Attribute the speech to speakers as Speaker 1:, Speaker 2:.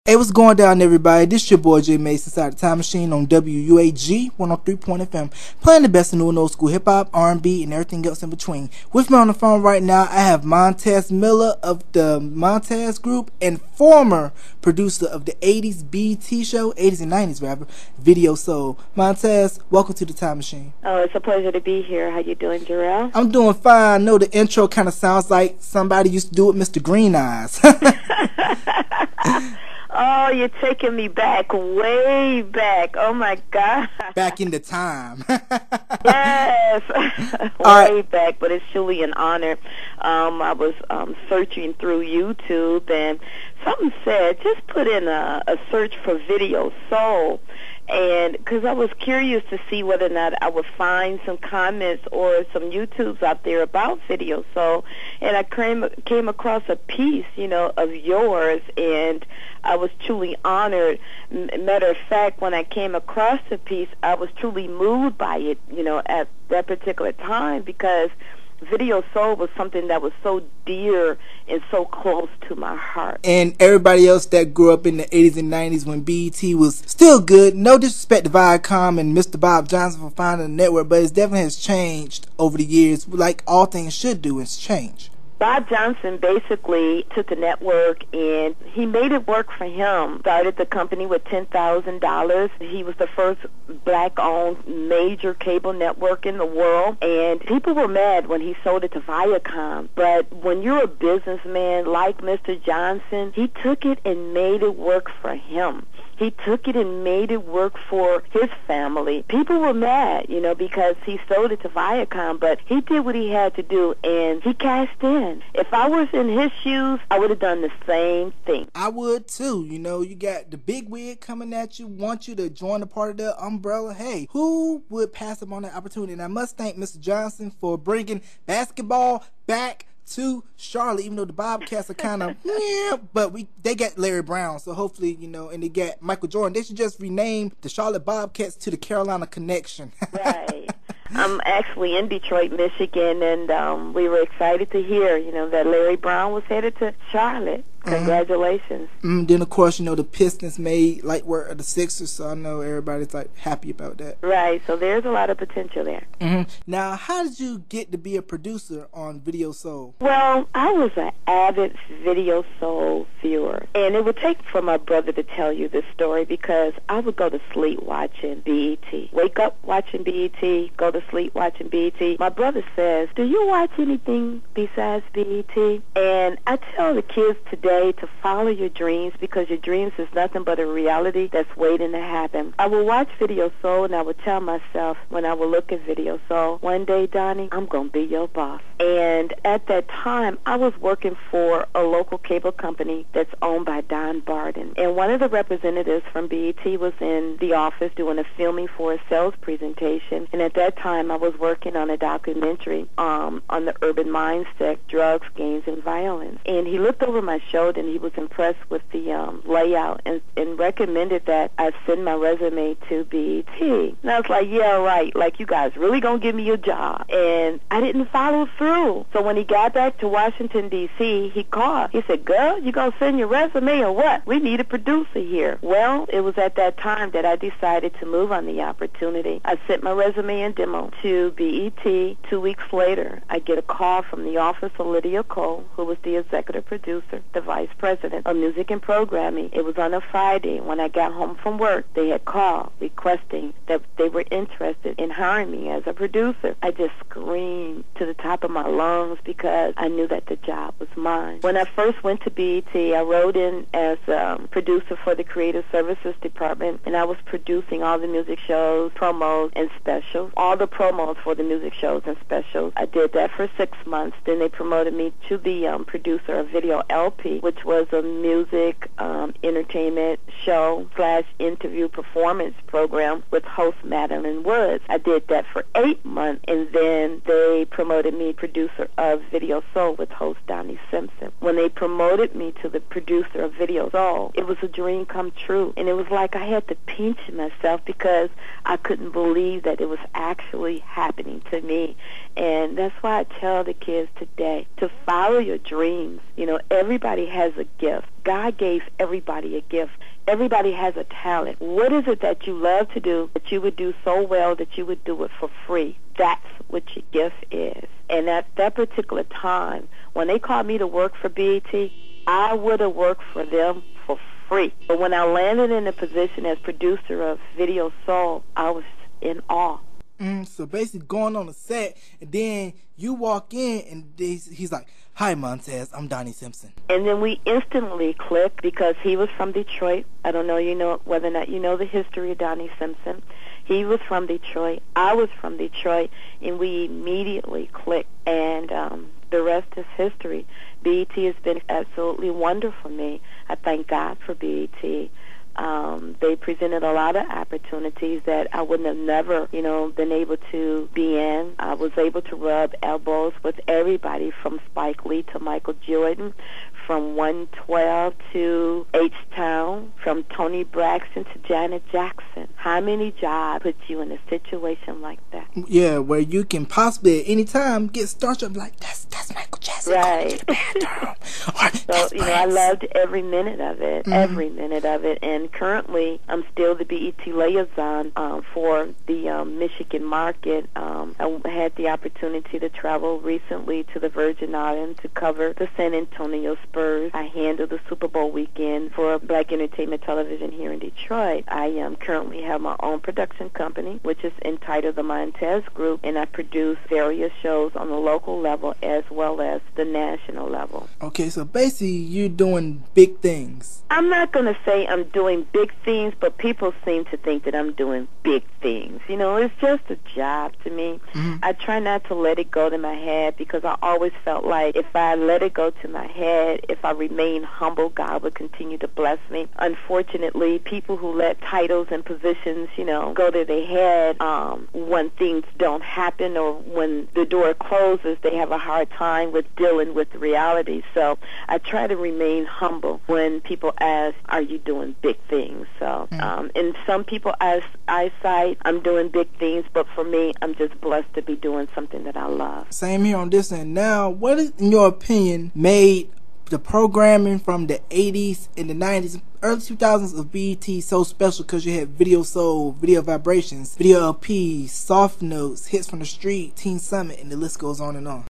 Speaker 1: Hey, what's going down, everybody? This your boy J Mace inside the Time Machine on WUAG-FM, playing the best of new and old school hip-hop, R&B, and everything else in between. With me on the phone right now, I have Montez Miller of the Montez Group and former producer of the 80s BT show, 80s and 90s rather, Video Soul. Montez, welcome to the Time Machine.
Speaker 2: Oh, it's a pleasure to be here. How you doing, Jarrell?
Speaker 1: I'm doing fine. I know the intro kind of sounds like somebody used to do it, Mr. Green Eyes.
Speaker 2: Oh, you're taking me back, way back. Oh, my God.
Speaker 1: Back in the time.
Speaker 2: Yes. Way back, but it's truly an honor. I was searching through YouTube, and something said, just put in a search for Video Soul. And because I was curious to see whether or not I would find some comments or some YouTubes out there about Video Soul, and I came across a piece, of yours, and I was truly honored. Matter of fact, when I came across the piece, I was truly moved by it, at that particular time, because Video Soul was something that was so dear and so close to my heart.
Speaker 1: And everybody else that grew up in the 80s and 90s when BET was still good, no disrespect to Viacom and Mr. Bob Johnson for founding the network, but it definitely has changed over the years, like all things should do. It's changed.
Speaker 2: Bob Johnson basically took the network and he made it work for him. Started the company with $10,000. He was the first black-owned major cable network in the world, and people were mad when he sold it to Viacom. But when you're a businessman like Mr. Johnson, he took it and made it work for him. He took it and made it work for his family. People were mad, because he sold it to Viacom, but he did what he had to do, and he cashed in. If I was in his shoes, I would have done the same thing.
Speaker 1: I would, too. You got the big wig coming at you, want you to join a part of the umbrella. Hey, who would pass up on that opportunity? And I must thank Mr. Johnson for bringing basketball back to Charlotte, even though the Bobcats are kind of but they got Larry Brown, so hopefully, and they got Michael Jordan. They should just rename the Charlotte Bobcats to the Carolina Connection.
Speaker 2: Right. I'm actually in Detroit, Michigan, and we were excited to hear, that Larry Brown was headed to Charlotte. Congratulations.
Speaker 1: Then, of course, the Pistons made light work of the Sixers, so I know everybody's happy about that.
Speaker 2: Right, so there's a lot of potential there.
Speaker 1: Now, how did you get to be a producer on Video Soul?
Speaker 2: Well, I was an avid Video Soul viewer, and it would take for my brother to tell you this story, because I would go to sleep watching BET. Wake up watching BET, go to sleep watching BET. My brother says, "Do you watch anything besides BET?" And I tell the kids today to follow your dreams, because your dreams is nothing but a reality that's waiting to happen. I will watch Video Soul, and I would tell myself when I would look at Video Soul, one day, Donnie, I'm going to be your boss. And at that time, I was working for a local cable company that's owned by Don Barden. And one of the representatives from BET was in the office doing a filming for a sales presentation. And at that time, I was working on a documentary on the urban mindset, drugs, gangs, and violence. And he looked over my shoulder, and he was impressed with the layout and recommended that I send my resume to BET. And I was like, yeah, right. You guys really going to give me a job? And I didn't follow through. So when he got back to Washington, D.C., he called. He said, girl, you going to send your resume or what? We need a producer here. Well, it was at that time that I decided to move on the opportunity. I sent my resume and demo to BET. 2 weeks later, I get a call from the office of Lydia Cole, who was the executive producer, the vice president of music and programming. It was on a Friday. When I got home from work, they had called requesting that they were interested in hiring me as a producer. I just screamed to the top of my lungs, because I knew that the job was mine. When I first went to BET, I wrote in as producer for the creative services department, and I was producing all the music shows, promos, and specials. All the promos for the music shows and specials. I did that for 6 months. Then they promoted me to the producer of Video LP, which was a music entertainment show / interview performance program with host Madeline Woods. I did that for 8 months, and then they promoted me producer of Video Soul with host Donnie Simpson. When they promoted me to the producer of Video Soul, it was a dream come true, and it was like I had to pinch myself, because I couldn't believe that it was actually happening to me. And that's why I tell the kids today to follow your dreams. Everybody everybody has a gift. God gave everybody a gift. Everybody has a talent. What is it that you love to do that you would do so well that you would do it for free? That's what your gift is. And at that particular time, when they called me to work for BET, I would have worked for them for free. But when I landed in the position as producer of Video Soul, I was in awe.
Speaker 1: So basically going on the set, and then you walk in, and he's like, "Hi, Montez, I'm Donnie Simpson."
Speaker 2: And then we instantly clicked because he was from Detroit. I don't know whether or not you know the history of Donnie Simpson. He was from Detroit. I was from Detroit, and we immediately clicked. And the rest is history. BET has been absolutely wonderful for me. I thank God for BET. They presented a lot of opportunities that I wouldn't have never, been able to be in. I was able to rub elbows with everybody from Spike Lee to Michael Jordan, from 112 to H-Town, from Tony Braxton to Janet Jackson. How many jobs put you in a situation like that?
Speaker 1: Yeah, where you can possibly at any time get starstruck like, that's Michael Jackson.
Speaker 2: Right.
Speaker 1: Going to the bathroom.
Speaker 2: So, I loved every minute of it, every minute of it. And currently, I'm still the BET liaison for the Michigan market. I had the opportunity to travel recently to the Virgin Islands to cover the San Antonio Spurs. I handle the Super Bowl weekend for Black Entertainment Television here in Detroit. I currently have my own production company, which is entitled the Montez Group, and I produce various shows on the local level as well as the national level.
Speaker 1: Okay, so basically you're doing big things.
Speaker 2: I'm not going to say I'm doing big things, but people seem to think that I'm doing big things. It's just a job to me. I try not to let it go to my head because I always felt like if I let it go to my head, if I remain humble, God would continue to bless me. Unfortunately, people who let titles and positions, go to their head when things don't happen or when the door closes, they have a hard time with dealing with the reality. So I try to remain humble when people ask, are you doing big things? So in some people's eyesight, I'm doing big things, but for me, I'm just blessed to be doing something that I love.
Speaker 1: Same here on this end. Now, what is, in your opinion, made the programming from the 80s and the 90s, early 2000s of BET so special? Because you had Video Soul, Video Vibrations, Video LP, Soft Notes, Hits from the Street, Teen Summit, and the list goes on and on.